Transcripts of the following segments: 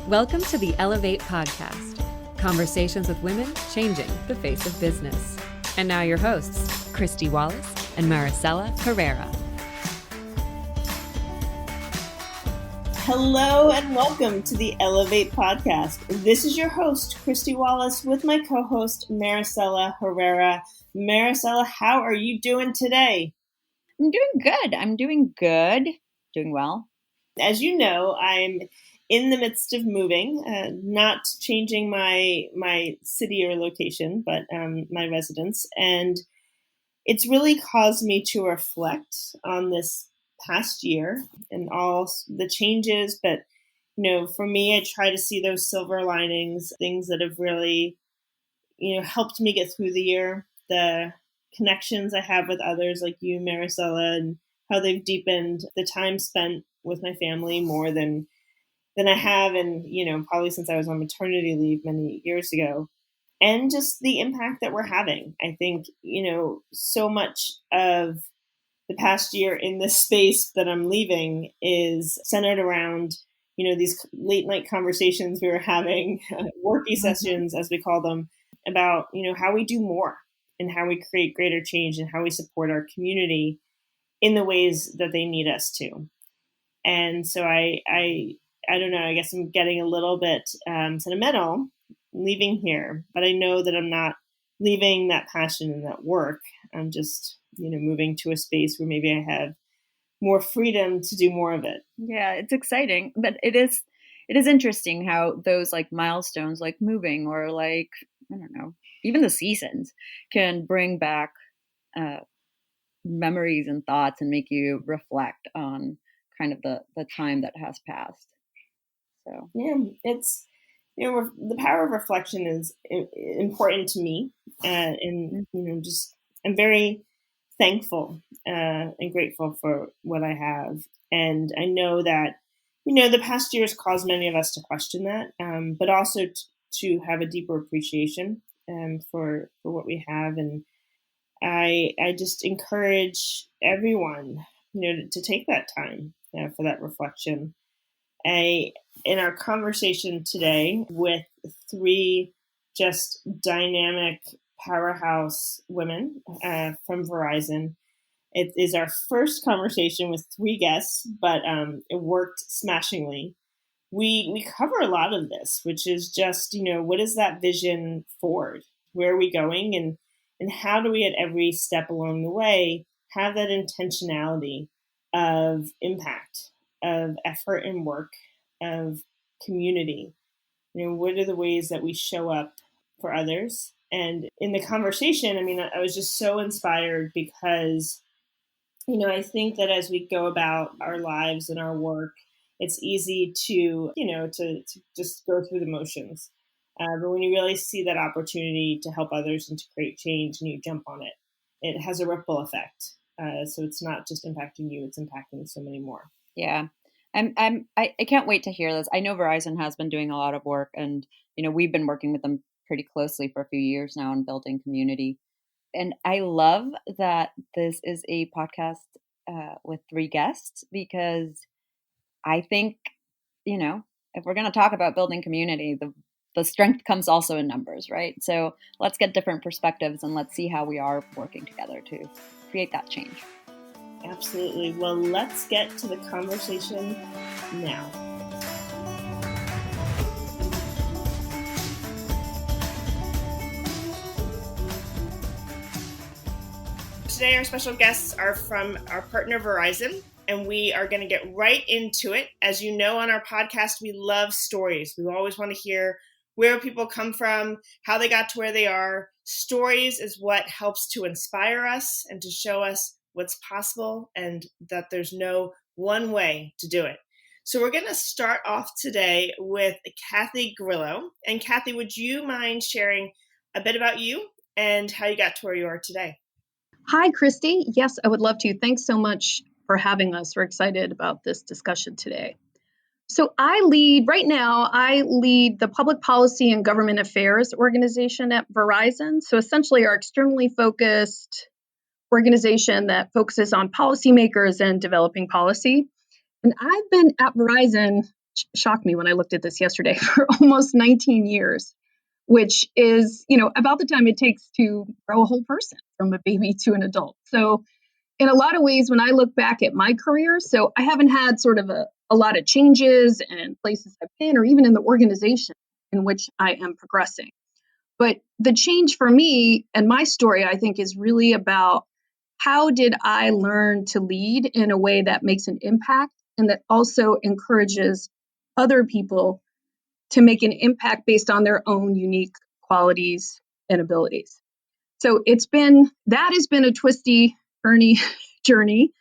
Welcome to the Ellevate podcast, conversations with women changing the face of business. And now your hosts, Kristy, Wallace, and Maricella, Herrera. Hello and welcome to the Ellevate podcast. This is your host, Kristy Wallace, with my co-host, Maricella Herrera. Maricella, how are you doing today? I'm doing good. Doing well. As you know, I'm in the midst of moving, not changing my city or location, but my residence. And it's really caused me to reflect on this past year and all the changes. But, for me, I try to see those silver linings, things that have really, helped me get through the year, the connections I have with others like you, Maricella, and how they've deepened the time spent with my family more than I have, and probably since I was on maternity leave many years ago, and just the impact that we're having. I think so much of the past year in this space that I'm leaving is centered around these late night conversations we were having, worky sessions as we call them, about how we do more and how we create greater change and how we support our community in the ways that they need us to. And so I don't know, I guess I'm getting a little bit sentimental leaving here, but I know that I'm not leaving that passion and that work. I'm just, moving to a space where maybe I have more freedom to do more of it. Yeah, it's exciting, but it is interesting how those like milestones, like moving or like, I don't know, even the seasons can bring back memories and thoughts and make you reflect on kind of the time that has passed. So yeah, it's the power of reflection is important to me, and just I'm very thankful and grateful for what I have, and I know that the past years caused many of us to question that, but also to have a deeper appreciation for what we have, and I just encourage everyone to take that time for that reflection. In our conversation today with three just dynamic powerhouse women from Verizon. It is our first conversation with three guests, but it worked smashingly. We cover a lot of this, which is just, what is that vision forward? Where are we going? And how do we at every step along the way have that intentionality of impact, of effort and work, of community? What are the ways that we show up for others? And in the conversation, I was just so inspired because, I think that as we go about our lives and our work, it's easy to just go through the motions. But when you really see that opportunity to help others and to create change and you jump on it, it has a ripple effect. So it's not just impacting you, it's impacting so many more. Yeah. I can't wait to hear this. I know Verizon has been doing a lot of work, and we've been working with them pretty closely for a few years now on building community. And I love that this is a podcast with three guests, because I think if we're going to talk about building community, the strength comes also in numbers, right? So let's get different perspectives and let's see how we are working together to create that change. Absolutely. Well, let's get to the conversation now. Today, our special guests are from our partner, Verizon, and we are going to get right into it. As you know, on our podcast, we love stories. We always want to hear where people come from, how they got to where they are. Stories is what helps to inspire us and to show us what's possible and that there's no one way to do it. So we're going to start off today with Kathleen Grillo. And Kathy, would you mind sharing a bit about you and how you got to where you are today? Hi, Kristy. Yes, I would love to. Thanks so much for having us. We're excited about this discussion today. So I lead the Public Policy and Government Affairs organization at Verizon. So essentially our externally focused organization that focuses on policymakers and developing policy. And I've been at Verizon shocked me when I looked at this yesterday, for almost 19 years, which is, about the time it takes to grow a whole person from a baby to an adult. So in a lot of ways, when I look back at my career, so I haven't had sort of a lot of changes and places I've been, or even in the organization in which I am progressing. But the change for me and my story, I think, is really about how did I learn to lead in a way that makes an impact and that also encourages other people to make an impact based on their own unique qualities and abilities. So that has been a twisty, turny journey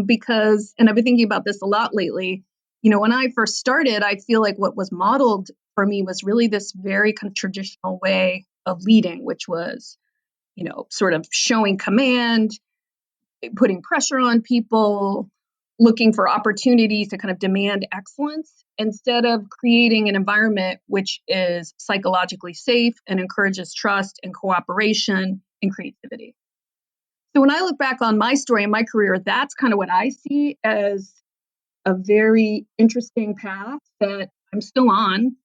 because, and I've been thinking about this a lot lately. When I first started, I feel like what was modeled for me was really this very kind of traditional way of leading, which was, sort of showing command, putting pressure on people, looking for opportunities to kind of demand excellence instead of creating an environment which is psychologically safe and encourages trust and cooperation and creativity. So when I look back on my story and my career, that's kind of what I see as a very interesting path that I'm still on,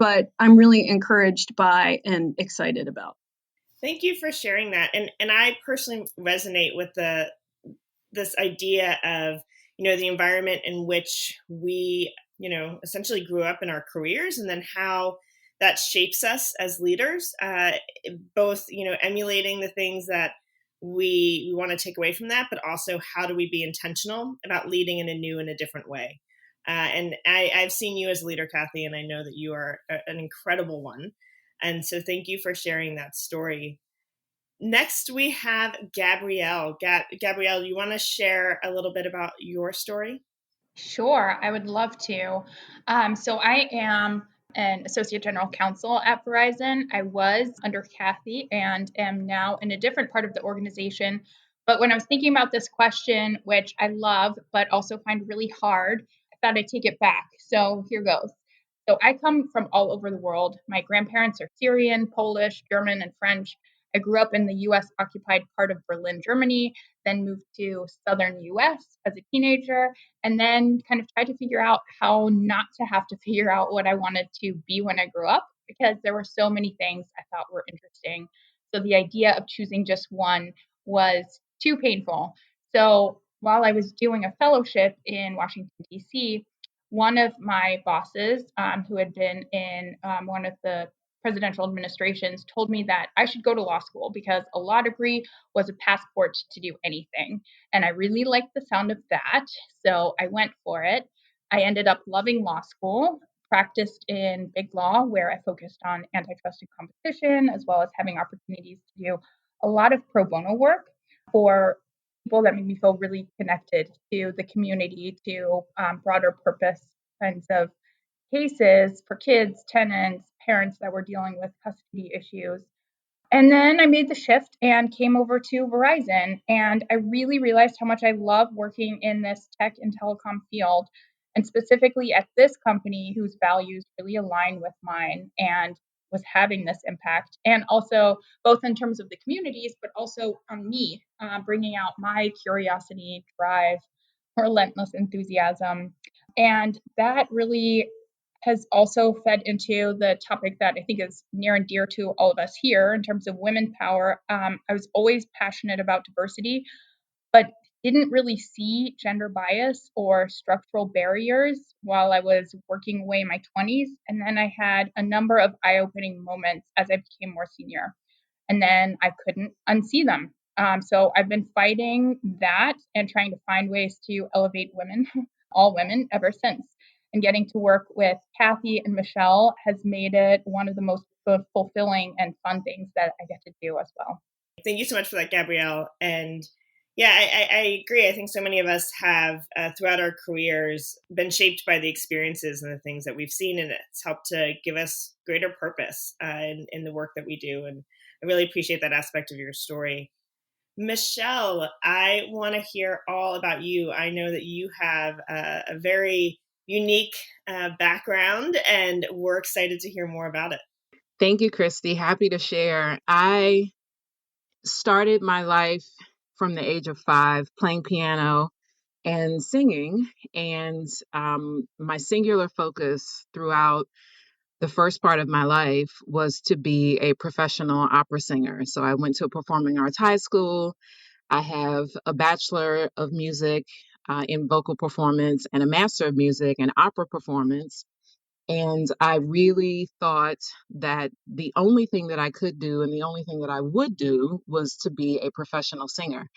but I'm really encouraged by and excited about. Thank you for sharing that. And I personally resonate with this idea of, the environment in which we, essentially grew up in our careers, and then how that shapes us as leaders, both, emulating the things that we want to take away from that, but also how do we be intentional about leading in a new and a different way. And I've seen you as a leader, Kathy, and I know that you are an incredible one. And so thank you for sharing that story. Next, we have Gabrielle. Gabrielle, you want to share a little bit about your story? Sure, I would love to. So I am an associate general counsel at Verizon. I was under Kathy and am now in a different part of the organization. But when I was thinking about this question, which I love, but also find really hard, I thought I'd take it back. So here goes. So I come from all over the world. My grandparents are Syrian, Polish, German, and French. I grew up in the US occupied part of Berlin, Germany, then moved to southern US as a teenager, and then kind of tried to figure out how not to have to figure out what I wanted to be when I grew up, because there were so many things I thought were interesting. So the idea of choosing just one was too painful. So while I was doing a fellowship in Washington, D.C., one of my bosses, who had been in one of the presidential administrations, told me that I should go to law school because a law degree was a passport to do anything. And I really liked the sound of that. So I went for it. I ended up loving law school, practiced in big law where I focused on antitrust and competition, as well as having opportunities to do a lot of pro bono work for people that made me feel really connected to the community, to broader purpose kinds of cases for kids, tenants, parents that were dealing with custody issues. And then I made the shift and came over to Verizon. And I really realized how much I love working in this tech and telecom field, and specifically at this company whose values really align with mine, and was having this impact. And also, both in terms of the communities, but also on me, bringing out my curiosity, drive, relentless enthusiasm. And that really has also fed into the topic that I think is near and dear to all of us here in terms of women power. I was always passionate about diversity, but didn't really see gender bias or structural barriers while I was working away in my 20s. And then I had a number of eye-opening moments as I became more senior. And then I couldn't unsee them. So I've been fighting that and trying to find ways to elevate women, all women, ever since. And getting to work with Kathy and Michele has made it one of the most fulfilling and fun things that I get to do as well. Thank you so much for that, Gabrielle. And yeah, I agree. I think so many of us have, throughout our careers, been shaped by the experiences and the things that we've seen, and it's helped to give us greater purpose in the work that we do. And I really appreciate that aspect of your story. Michele, I want to hear all about you. I know that you have a very unique background, and we're excited to hear more about it. Thank you, Kristy. Happy to share. I started my life from the age of 5 playing piano and singing. And my singular focus throughout the first part of my life was to be a professional opera singer. So I went to a performing arts high school. I have a Bachelor of Music in vocal performance and a Master of Music in opera performance. And I really thought that the only thing that I could do and the only thing that I would do was to be a professional singer.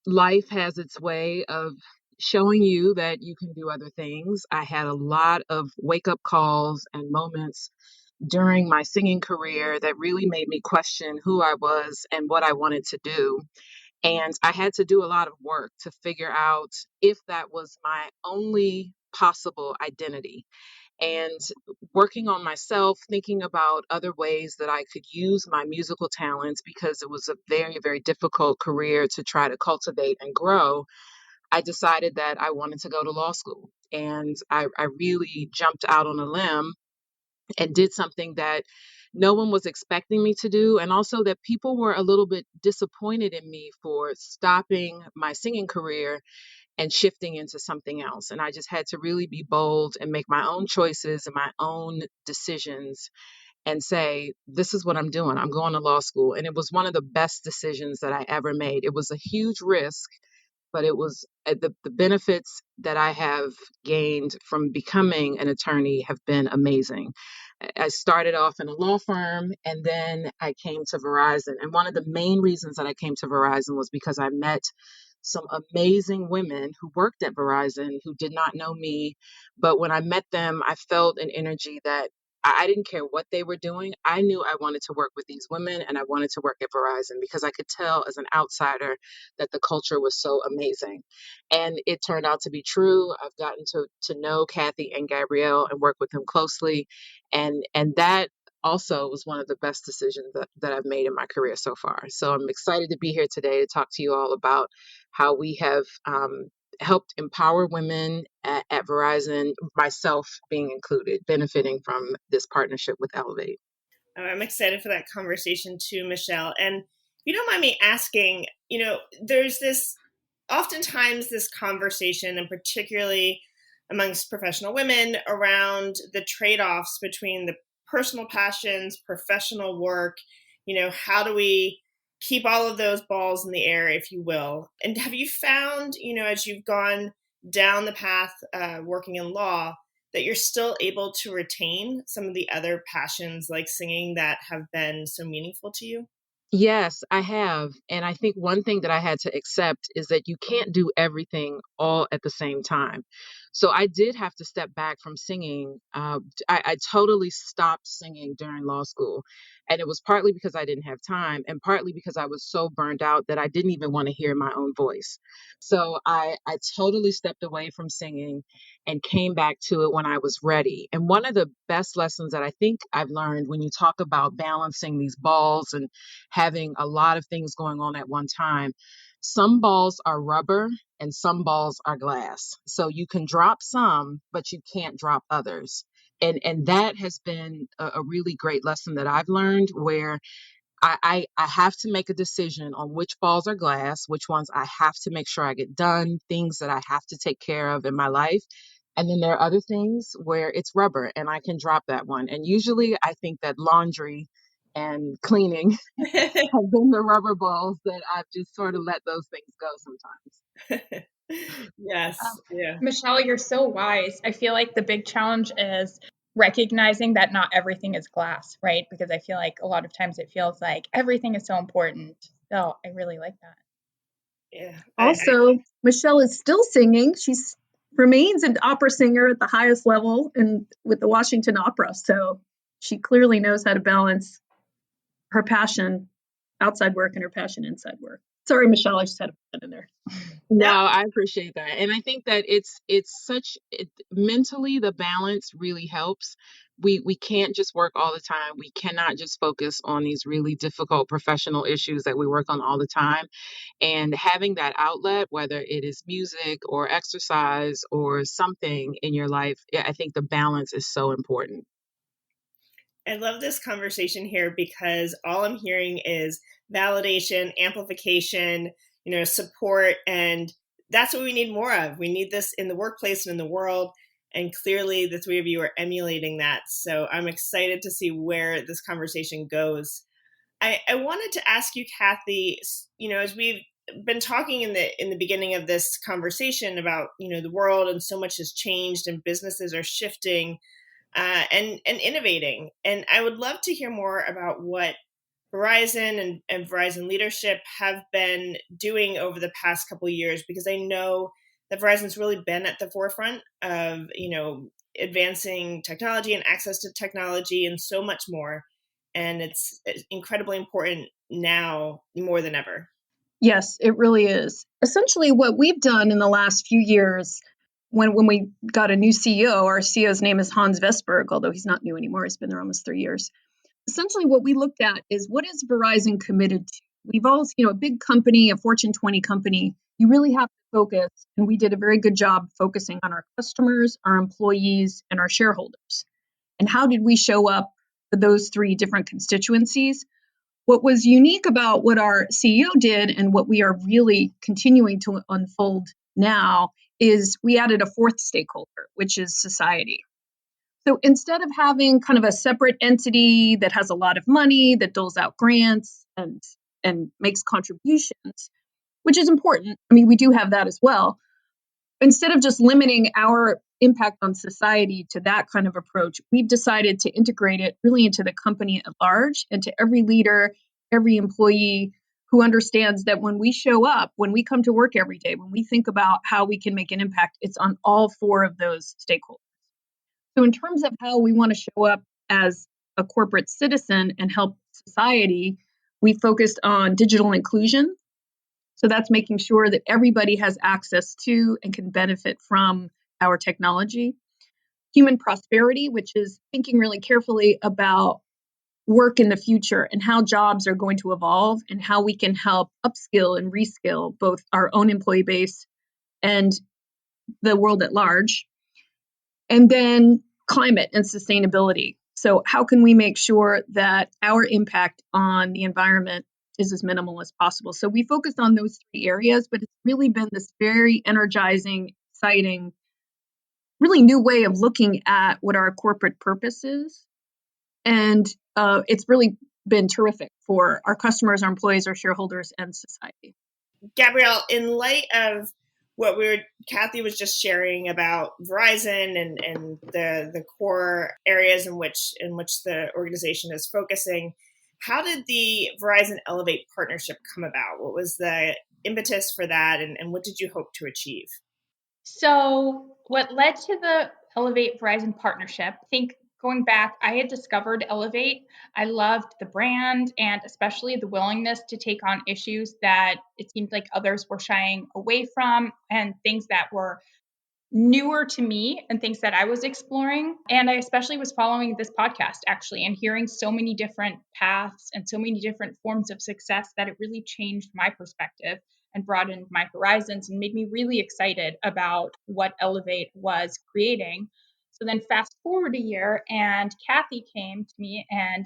Life has its way of showing you that you can do other things. I had a lot of wake up calls and moments during my singing career that really made me question who I was and what I wanted to do. And I had to do a lot of work to figure out if that was my only possible identity. And working on myself, thinking about other ways that I could use my musical talents, because it was a very, very difficult career to try to cultivate and grow. I decided that I wanted to go to law school. And I really jumped out on a limb and did something that no one was expecting me to do. And also that people were a little bit disappointed in me for stopping my singing career and shifting into something else. And I just had to really be bold and make my own choices and my own decisions and say, this is what I'm doing. I'm going to law school. And it was one of the best decisions that I ever made. It was a huge risk, but it was the benefits that I have gained from becoming an attorney have been amazing. I started off in a law firm and then I came to Verizon. And one of the main reasons that I came to Verizon was because I met some amazing women who worked at Verizon who did not know me. But when I met them, I felt an energy that I didn't care what they were doing. I knew I wanted to work with these women and I wanted to work at Verizon because I could tell as an outsider that the culture was so amazing. And it turned out to be true. I've gotten to know Kathy and Gabrielle and work with them closely. And that also was one of the best decisions that I've made in my career so far. So I'm excited to be here today to talk to you all about how we have helped empower women at Verizon, myself being included, benefiting from this partnership with Ellevate. I'm excited for that conversation too, Michele. And if you don't mind me asking, there's oftentimes this conversation, and particularly amongst professional women, around the trade-offs between the personal passions, professional work. How do we keep all of those balls in the air, if you will? And have you found, as you've gone down the path working in law, that you're still able to retain some of the other passions like singing that have been so meaningful to you? Yes, I have. And I think one thing that I had to accept is that you can't do everything all at the same time. So I did have to step back from singing. I totally stopped singing during law school. And it was partly because I didn't have time and partly because I was so burned out that I didn't even want to hear my own voice. So I totally stepped away from singing and came back to it when I was ready. And one of the best lessons that I think I've learned when you talk about balancing these balls and having a lot of things going on at one time. Some balls are rubber and some balls are glass. So you can drop some, but you can't drop others. And that has been a really great lesson that I've learned where I have to make a decision on which balls are glass, which ones I have to make sure I get done, things that I have to take care of in my life. And then there are other things where it's rubber and I can drop that one. And usually I think that laundry and cleaning have been the rubber balls that I've just sort of let those things go sometimes. Yes. Yeah. Michele, you're so wise. I feel like the big challenge is recognizing that not everything is glass, right? Because I feel like a lot of times it feels like everything is so important. So I really like that. Yeah. Also, Michele is still singing. She remains an opera singer at the highest level and with the Washington Opera. So she clearly knows how to balance her passion outside work and her passion inside work. Sorry, Michele, I just had to put that in there. No, I appreciate that. And I think that mentally the balance really helps. We can't just work all the time. We cannot just focus on these really difficult professional issues that we work on all the time. And having that outlet, whether it is music or exercise or something in your life, I think the balance is so important. I love this conversation here because all I'm hearing is validation, amplification, support, and that's what we need more of. We need this in the workplace and in the world. And clearly the three of you are emulating that. So I'm excited to see where this conversation goes. I wanted to ask you, Kathy, as we've been talking in the beginning of this conversation about, the world, and so much has changed and businesses are shifting and innovating. And I would love to hear more about what Verizon and Verizon leadership have been doing over the past couple of years, because I know that Verizon's really been at the forefront of, advancing technology and access to technology and so much more. And it's incredibly important now more than ever. Yes, it really is. Essentially, what we've done in the last few years, when we got a new CEO, our CEO's name is Hans Vestberg, although he's not new anymore. He's been there almost 3 years. Essentially, what we looked at is, what is Verizon committed to? We've all, a big company, a Fortune 20 company, you really have to focus. And we did a very good job focusing on our customers, our employees, and our shareholders. And how did we show up for those three different constituencies? What was unique about what our CEO did, and what we are really continuing to unfold now, is we added a fourth stakeholder, which is society. So instead of having kind of a separate entity that has a lot of money, that doles out grants and makes contributions, which is important. I mean, we do have that as well. Instead of just limiting our impact on society to that kind of approach, we've decided to integrate it really into the company at large, and to every leader, every employee who understands that when we show up, when we come to work every day, when we think about how we can make an impact, it's on all four of those stakeholders. So in terms of how we want to show up as a corporate citizen and help society, we focused on digital inclusion. So that's making sure that everybody has access to and can benefit from our technology. Human prosperity, which is thinking really carefully about work in the future and how jobs are going to evolve, and how we can help upskill and reskill both our own employee base and the world at large. And then climate and sustainability. So how can we make sure that our impact on the environment is as minimal as possible? So we focused on those three areas, but it's really been this very energizing, exciting, really new way of looking at what our corporate purpose is. And it's really been terrific for our customers, our employees, our shareholders, and society. Gabrielle, in light of what Kathy was just sharing about Verizon and the core areas in which the organization is focusing, how did the Verizon Ellevate partnership come about? What was the impetus for that, and what did you hope to achieve? So what led to the Ellevate Verizon partnership, I think going back, I had discovered Ellevate. I loved the brand, and especially the willingness to take on issues that it seemed like others were shying away from, and things that were newer to me and things that I was exploring. And I especially was following this podcast actually, and hearing so many different paths and so many different forms of success, that it really changed my perspective and broadened my horizons and made me really excited about what Ellevate was creating. So then fast forward a year, and Kathy came to me and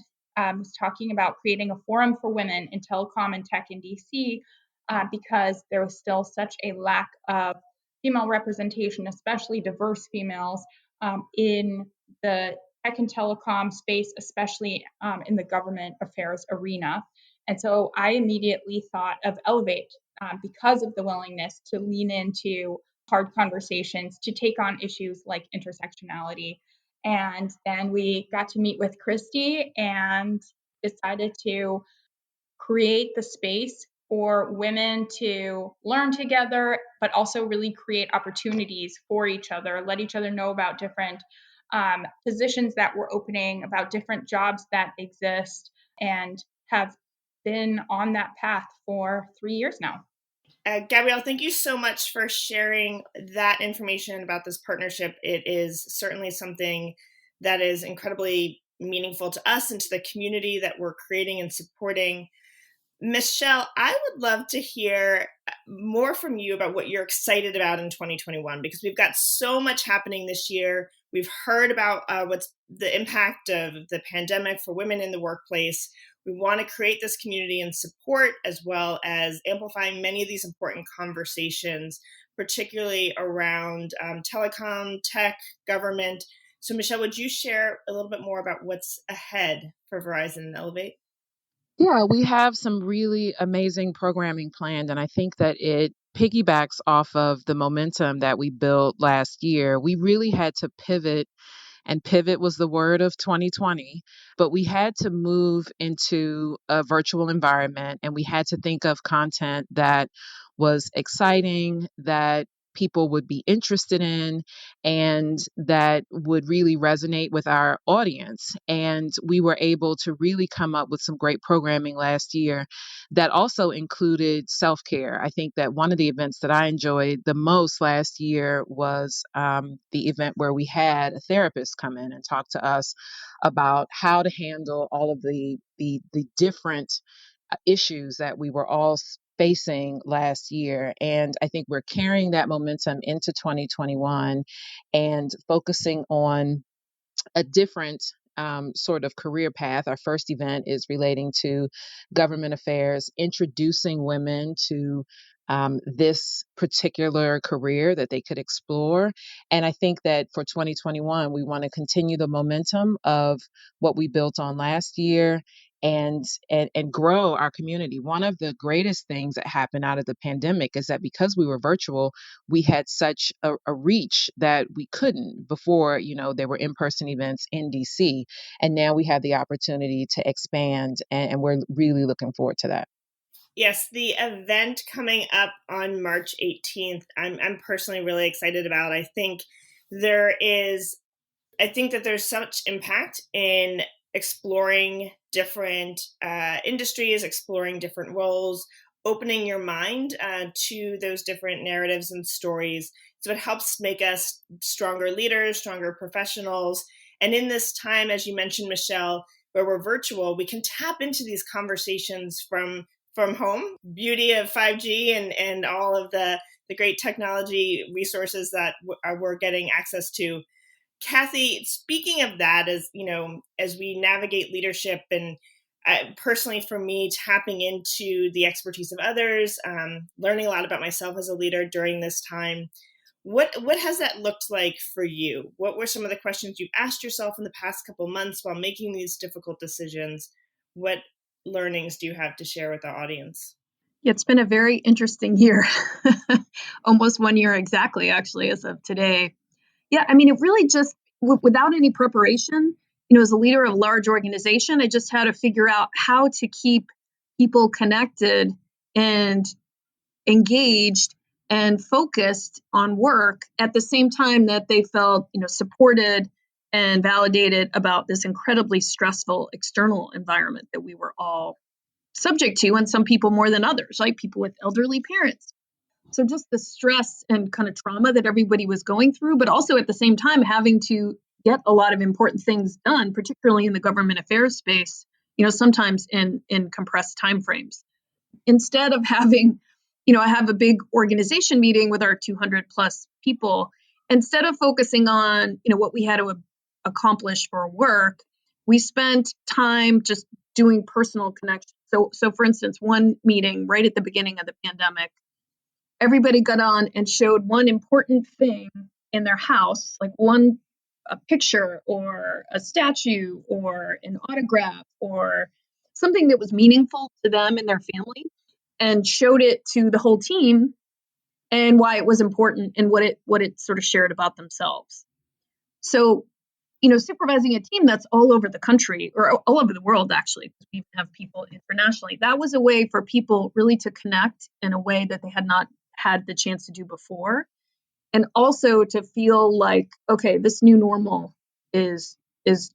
was talking about creating a forum for women in telecom and tech in DC, because there was still such a lack of female representation, especially diverse females, in the tech and telecom space, especially in the government affairs arena. And so I immediately thought of Ellevate, because of the willingness to lean into hard conversations, to take on issues like intersectionality. And then we got to meet with Kristy and decided to create the space for women to learn together, but also really create opportunities for each other, let each other know about different positions that we're opening, about different jobs that exist, and have been on that path for 3 years now. Gabrielle, thank you so much for sharing that information about this partnership. It is certainly something that is incredibly meaningful to us and to the community that we're creating and supporting. Michele, I would love to hear more from you about what you're excited about in 2021, because we've got so much happening this year. We've heard about what's the impact of the pandemic for women in the workplace. We want to create this community and support, as well as amplifying many of these important conversations. particularly around telecom, tech, government. So Michele, would you share a little bit more about what's ahead for Verizon and Ellevate? Yeah, we have some really amazing programming planned, and I think that it piggybacks off of the momentum that we built last year. We really had to pivot, and pivot was the word of 2020, but we had to move into a virtual environment, and we had to think of content that was exciting, that people would be interested in, and that would really resonate with our audience. And we were able to really come up with some great programming last year that also included self care. I think that one of the events that I enjoyed the most last year was the event where we had a therapist come in and talk to us about how to handle all of the different issues that we were all facing last year. And I think we're carrying that momentum into 2021 and focusing on a different sort of career path. Our first event is relating to government affairs, introducing women to this particular career that they could explore. And I think that for 2021, we want to continue the momentum of what we built on last year and grow our community. One of the greatest things that happened out of the pandemic is that because we were virtual, we had such a reach that we couldn't before. There were in-person events in DC, and now we have the opportunity to expand, and we're really looking forward to that. Yes, the event coming up on March 18th, I'm personally really excited about. I think that there's such impact in exploring different industries, exploring different roles, opening your mind to those different narratives and stories. So it helps make us stronger leaders, stronger professionals. And in this time, as you mentioned, Michele, where we're virtual, we can tap into these conversations from home. Beauty of 5G and all of the great technology resources that we're getting access to. Kathy, speaking of that, as we navigate leadership and personally for me, tapping into the expertise of others, learning a lot about myself as a leader during this time, what has that looked like for you? What were some of the questions you've asked yourself in the past couple months while making these difficult decisions? What learnings do you have to share with our audience? Yeah, it's been a very interesting year, almost 1 year exactly, actually, as of today. Yeah, I mean, it really just, without any preparation, as a leader of a large organization, I just had to figure out how to keep people connected and engaged and focused on work at the same time that they felt, supported and validated about this incredibly stressful external environment that we were all subject to, and some people more than others, like people with elderly parents. So just the stress and kind of trauma that everybody was going through, but also at the same time having to get a lot of important things done, particularly in the government affairs space, sometimes in compressed timeframes. Instead of having, I have a big organization meeting with our 200 plus people. Instead of focusing on, what we had to accomplish for work, we spent time just doing personal connections. So for instance, one meeting right at the beginning of the pandemic, everybody got on and showed one important thing in their house, like a picture or a statue or an autograph or something that was meaningful to them and their family, and showed it to the whole team and why it was important and what it sort of shared about themselves. So, supervising a team that's all over the country or all over the world, actually, because we have people internationally, that was a way for people really to connect in a way that they had not had the chance to do before. And also to feel like, okay, this new normal is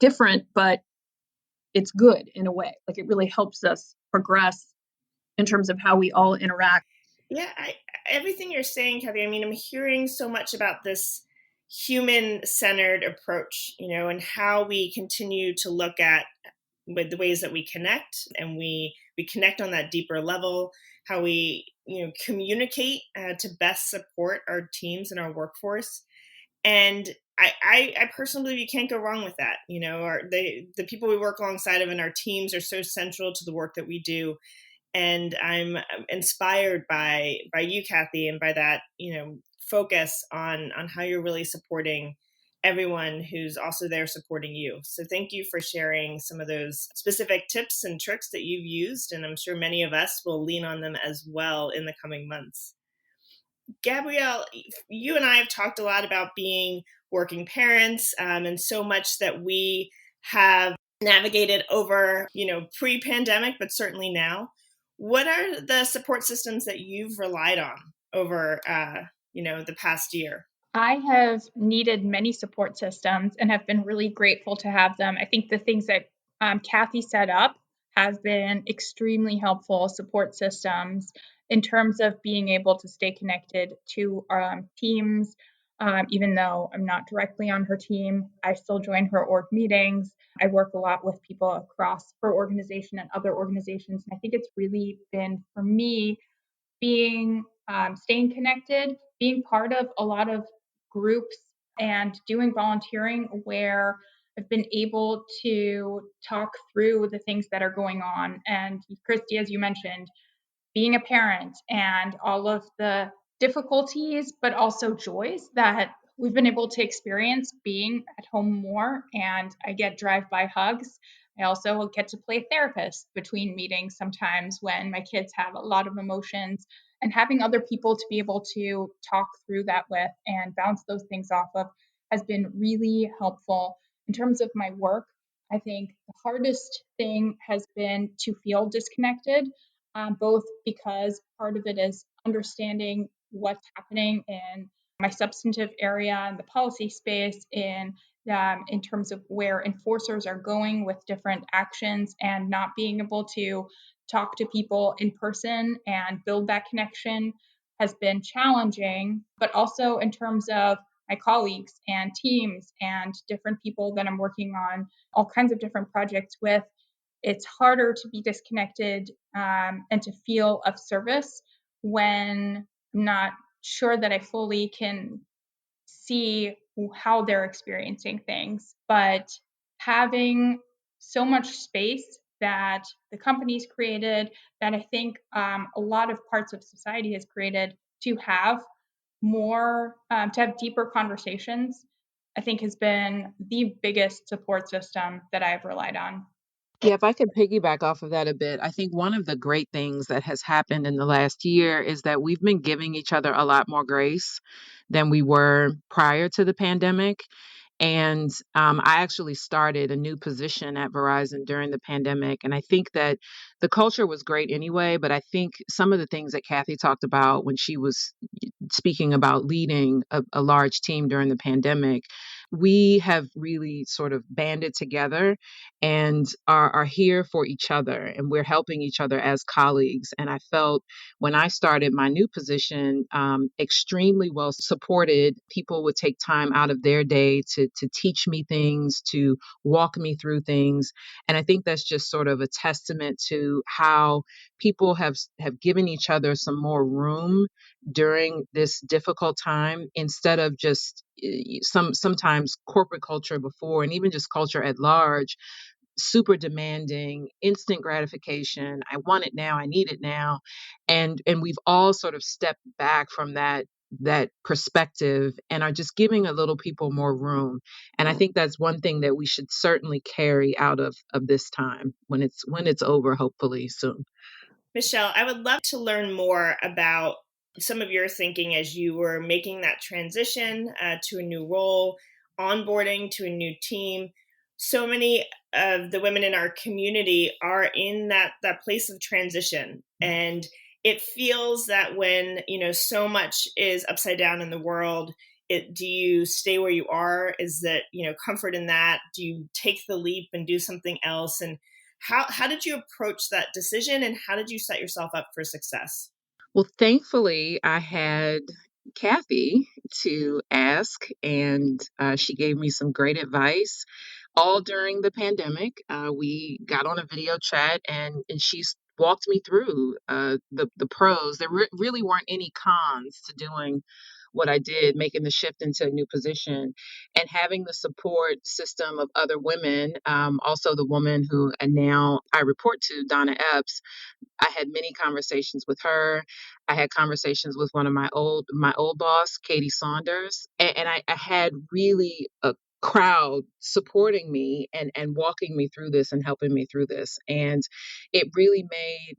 different, but it's good in a way. Like it really helps us progress in terms of how we all interact. Yeah, everything you're saying, Kathy, I mean, I'm hearing so much about this human-centered approach, and how we continue to look at with the ways that we connect, and we connect on that deeper level, how we communicate to best support our teams and our workforce. And I personally believe you can't go wrong with that. The people we work alongside of in our teams are so central to the work that we do. And I'm inspired by you, Kathy, and by that, focus on how you're really supporting everyone who's also there supporting you. So thank you for sharing some of those specific tips and tricks that you've used. And I'm sure many of us will lean on them as well in the coming months. Gabrielle, you and I have talked a lot about being working parents, and so much that we have navigated over, pre-pandemic, but certainly now. What are the support systems that you've relied on over, the past year? I have needed many support systems and have been really grateful to have them. I think the things that Kathy set up have been extremely helpful support systems in terms of being able to stay connected to teams. Even though I'm not directly on her team, I still join her org meetings. I work a lot with people across her organization and other organizations. And I think it's really been, for me, being staying connected, being part of a lot of groups and doing volunteering where I've been able to talk through the things that are going on. And Kristy, as you mentioned, being a parent and all of the difficulties, but also joys that we've been able to experience being at home more. And I get drive-by hugs. I also get to play therapist between meetings sometimes when my kids have a lot of emotions, and having other people to be able to talk through that with and bounce those things off of has been really helpful. In terms of my work, I think the hardest thing has been to feel disconnected, both because part of it is understanding what's happening in my substantive area and the policy space in terms of where enforcers are going with different actions, and not being able to talk to people in person and build that connection has been challenging, but also in terms of my colleagues and teams and different people that I'm working on all kinds of different projects with. It's harder to be disconnected and to feel of service when I'm not sure that I fully can see how they're experiencing things. But having so much space that the company's created, that I think a lot of parts of society has created to have more, to have deeper conversations, I think has been the biggest support system that I've relied on. Yeah, if I could piggyback off of that a bit, I think one of the great things that has happened in the last year is that we've been giving each other a lot more grace than we were prior to the pandemic. And I actually started a new position at Verizon during the pandemic. And I think that the culture was great anyway. But I think some of the things that Kathy talked about when she was speaking about leading a large team during the pandemic, we have really sort of banded together and are here for each other, and we're helping each other as colleagues. And I felt when I started my new position, extremely well supported. People would take time out of their day to teach me things, to walk me through things. And I think that's just sort of a testament to how people have given each other some more room during this difficult time, instead of just sometimes corporate culture before, and even just culture at large, super demanding, instant gratification. I want it now, I need it now. And we've all sort of stepped back from that perspective and are just giving a little people more room. And I think that's one thing that we should certainly carry out of this time when it's over, hopefully soon. Michele, I would love to learn more about some of your thinking as you were making that transition to a new role, onboarding to a new team. So many of the women in our community are in that place of transition. And it feels that when, so much is upside down in the world, do you stay where you are? Is that, comfort in that? Do you take the leap and do something else? And how did you approach that decision, and how did you set yourself up for success? Well, thankfully, I had Kathy to ask, and she gave me some great advice all during the pandemic. We got on a video chat, and she walked me through the pros. There really weren't any cons to doing what I did, making the shift into a new position and having the support system of other women. Also the woman who, and now I report to, Donna Epps. I had many conversations with her. I had conversations with one of my old boss, Katie Saunders, and I had really a crowd supporting me and walking me through this and helping me through this. And it really made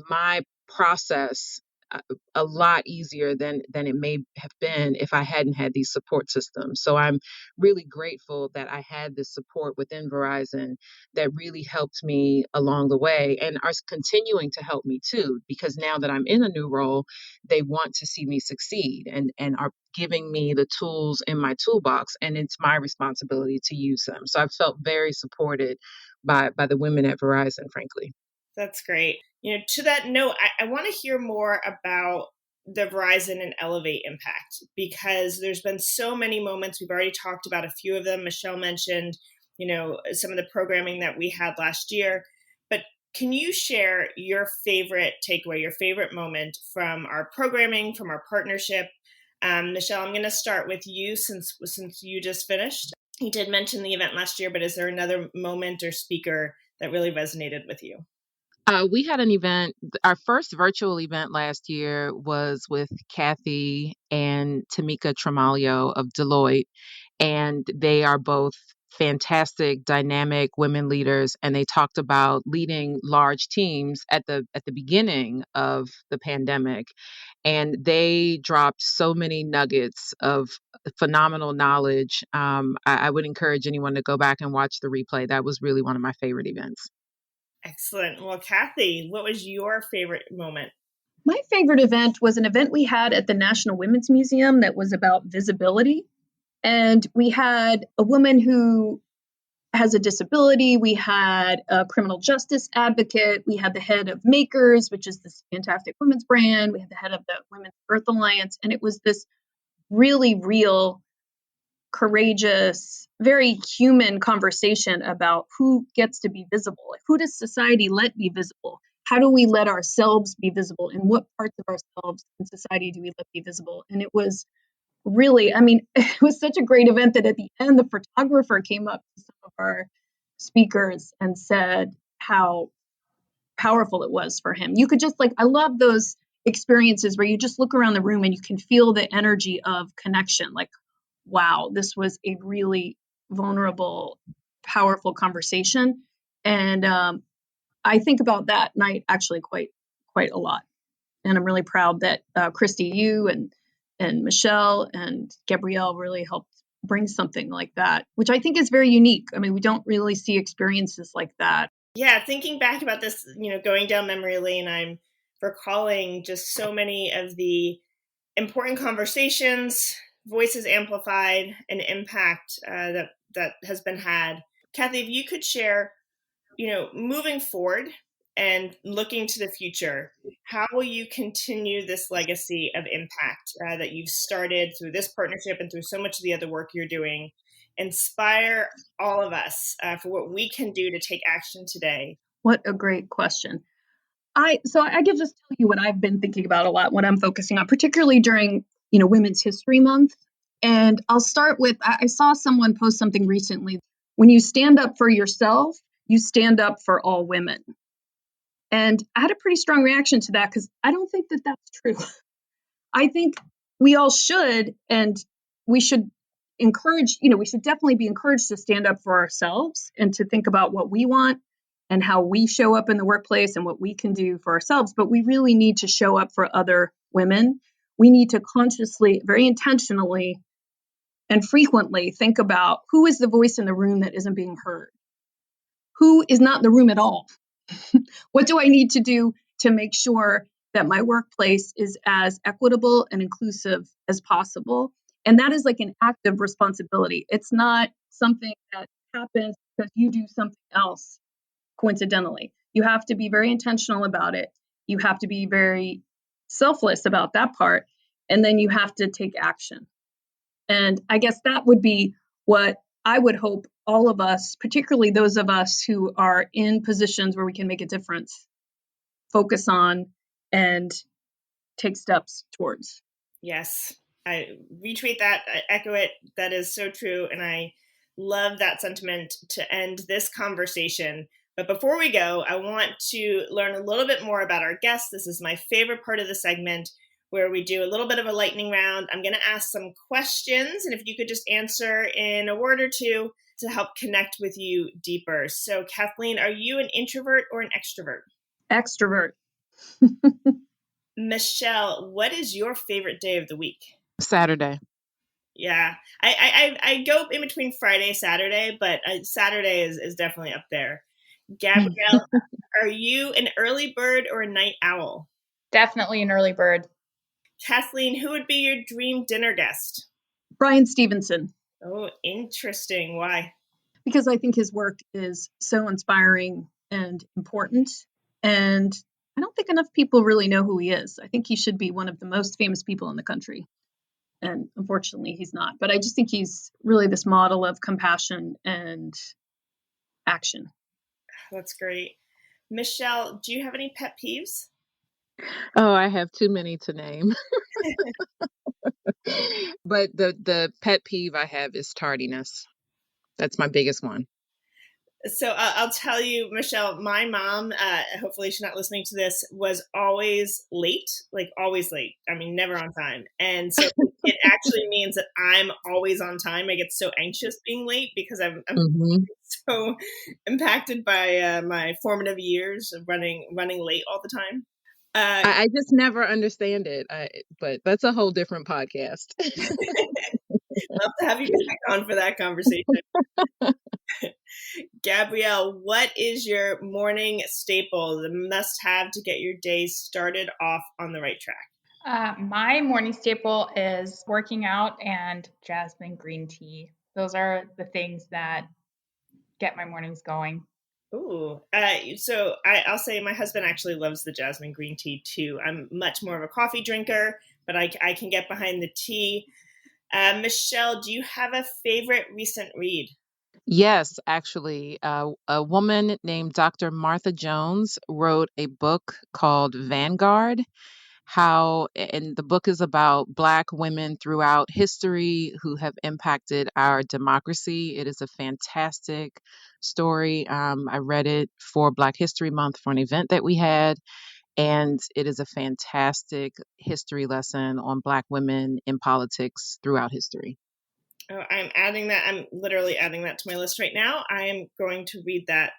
my process a, a lot easier than it may have been if I hadn't had these support systems. So I'm really grateful that I had this support within Verizon that really helped me along the way and are continuing to help me too, because now that I'm in a new role, they want to see me succeed and are giving me the tools in my toolbox, and it's my responsibility to use them. So I've felt very supported by the women at Verizon, frankly. That's great. To that note, I want to hear more about the Verizon and Ellevate impact, because there's been so many moments. We've already talked about a few of them. Michele mentioned, some of the programming that we had last year. But can you share your favorite takeaway, your favorite moment from our programming, from our partnership? Michele, I'm going to start with you since you just finished. You did mention the event last year, but is there another moment or speaker that really resonated with you? We had an event. Our first virtual event last year was with Kathy and Tamika Tremaglio of Deloitte, and they are both fantastic, dynamic women leaders. And they talked about leading large teams at the beginning of the pandemic, and they dropped so many nuggets of phenomenal knowledge. I would encourage anyone to go back and watch the replay. That was really one of my favorite events. Excellent. Well, Kathy, what was your favorite moment? My favorite event was an event we had at the National Women's Museum that was about visibility. And we had a woman who has a disability. We had a criminal justice advocate. We had the head of Makers, which is this fantastic women's brand. We had the head of the Women's Earth Alliance. And it was this really real, courageous, very human conversation about who gets to be visible. Like, who does society let be visible? How do we let ourselves be visible? And what parts of ourselves in society do we let be visible? And it was really, it was such a great event that at the end, the photographer came up to some of our speakers and said how powerful it was for him. You could just I love those experiences where you just look around the room and you can feel the energy of connection. Like, wow, this was a really vulnerable, powerful conversation. And I think about that night actually quite a lot. And I'm really proud that Kristy, you and Michele and Gabrielle really helped bring something like that, which I think is very unique. We don't really see experiences like that. Yeah, thinking back about this, going down memory lane, I'm recalling just so many of the important conversations, voices amplified, and impact that has been had. Kathy, if you could share, moving forward and looking to the future, how will you continue this legacy of impact that you've started through this partnership and through so much of the other work you're doing? Inspire all of us for what we can do to take action today. What a great question. I can just tell you what I've been thinking about a lot, what I'm focusing on, particularly during, Women's History Month. And I'll start with, I saw someone post something recently. When you stand up for yourself, you stand up for all women. And I had a pretty strong reaction to that because I don't think that that's true. I think we all should, and we should encourage, we should definitely be encouraged to stand up for ourselves and to think about what we want and how we show up in the workplace and what we can do for ourselves. But we really need to show up for other women. We need to consciously, very intentionally, and frequently think about who is the voice in the room that isn't being heard? Who is not in the room at all? What do I need to do to make sure that my workplace is as equitable and inclusive as possible? And that is like an active responsibility. It's not something that happens because you do something else coincidentally. You have to be very intentional about it. You have to be very selfless about that part. And then you have to take action. And I guess that would be what I would hope all of us, particularly those of us who are in positions where we can make a difference, focus on and take steps towards. Yes, I retweet that. I echo it. That is so true. And I love that sentiment to end this conversation. But before we go, I want to learn a little bit more about our guests. This is my favorite part of the segment where we do a little bit of a lightning round. I'm going to ask some questions, and if you could just answer in a word or two to help connect with you deeper. So, Kathleen, are you an introvert or an extrovert? Extrovert. Michele, what is your favorite day of the week? Saturday. Yeah, I go in between Friday, Saturday, but Saturday is definitely up there. Gabrielle, are you an early bird or a night owl? Definitely an early bird. Kathleen, who would be your dream dinner guest? Brian Stevenson. Oh, interesting. Why? Because I think his work is so inspiring and important. And I don't think enough people really know who he is. I think he should be one of the most famous people in the country. And unfortunately, he's not. But I just think he's really this model of compassion and action. That's great. Michele, do you have any pet peeves? Oh, I have too many to name. But the pet peeve I have is tardiness. That's my biggest one. So I'll tell you, Michele, my mom, hopefully she's not listening to this, was always late, like always late. I mean, never on time. And so it actually means that I'm always on time. I get so anxious being late because I'm so impacted by my formative years of running late all the time. I just never understand it, but that's a whole different podcast. Love to have you back on for that conversation. Gabrielle, what is your morning staple, the must-have to get your day started off on the right track? My morning staple is working out and jasmine green tea. Those are the things that get my mornings going. Ooh, so I'll say my husband actually loves the jasmine green tea too. I'm much more of a coffee drinker, but I can get behind the tea. Michele, do you have a favorite recent read? Yes, actually, a woman named Dr. Martha Jones wrote a book called Vanguard. And the book is about Black women throughout history who have impacted our democracy. It is a fantastic story. I read it for Black History Month for an event that we had, and it is a fantastic history lesson on Black women in politics throughout history. Oh, I'm adding that. I'm literally adding that to my list right now. I am going to read that.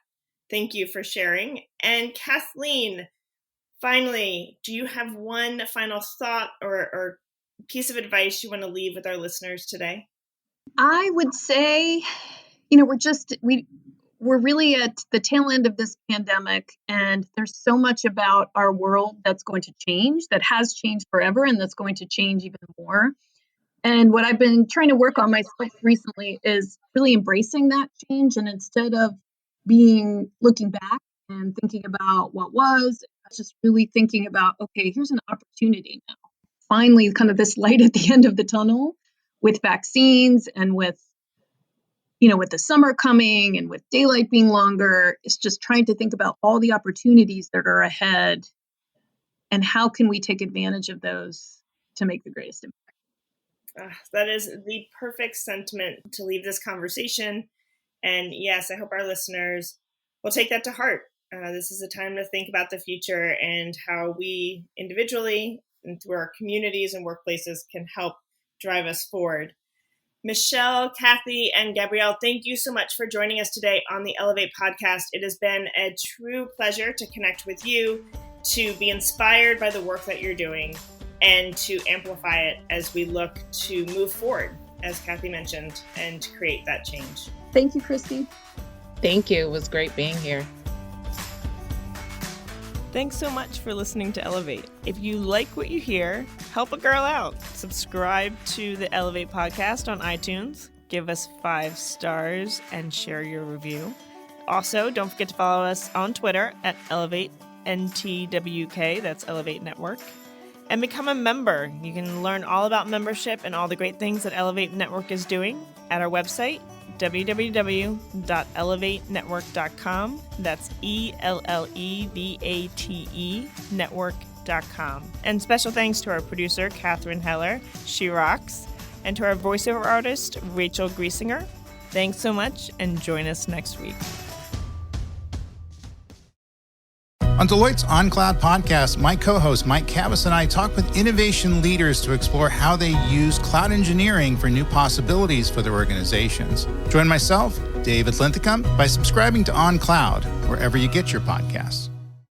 Thank you for sharing. And Kathleen, finally, do you have one final thought or piece of advice you want to leave with our listeners today? I would say, we're really at the tail end of this pandemic, and there's so much about our world that's going to change, that has changed forever, and that's going to change even more. And what I've been trying to work on myself recently is really embracing that change. And instead of looking back and thinking about what was, just really thinking about, okay, here's an opportunity now. Finally, kind of this light at the end of the tunnel with vaccines and with the summer coming and with daylight being longer. It's just trying to think about all the opportunities that are ahead and how can we take advantage of those to make the greatest impact. That is the perfect sentiment to leave this conversation. And yes, I hope our listeners will take that to heart. This is a time to think about the future and how we individually and through our communities and workplaces can help drive us forward. Michele, Kathy, and Gabrielle, thank you so much for joining us today on the Ellevate podcast. It has been a true pleasure to connect with you, to be inspired by the work that you're doing, and to amplify it as we look to move forward, as Kathy mentioned, and to create that change. Thank you, Kristy. Thank you. It was great being here. Thanks so much for listening to Ellevate. If you like what you hear, help a girl out. Subscribe to the Ellevate podcast on iTunes, give us 5 stars, and share your review. Also, don't forget to follow us on Twitter at EllevateNTWK, that's Ellevate Network. And become a member. You can learn all about membership and all the great things that Ellevate Network is doing at our website, www.ellevatenetwork.com. That's ELLEVATE network.com. oncloud.com. And special thanks to our producer, Catherine Heller. She rocks. And to our voiceover artist, Rachel Griesinger. Thanks so much, and join us next week. On Deloitte's OnCloud podcast, my co-host Mike Cavus and I talk with innovation leaders to explore how they use cloud engineering for new possibilities for their organizations. Join myself, David Linthicum, by subscribing to OnCloud, wherever you get your podcasts.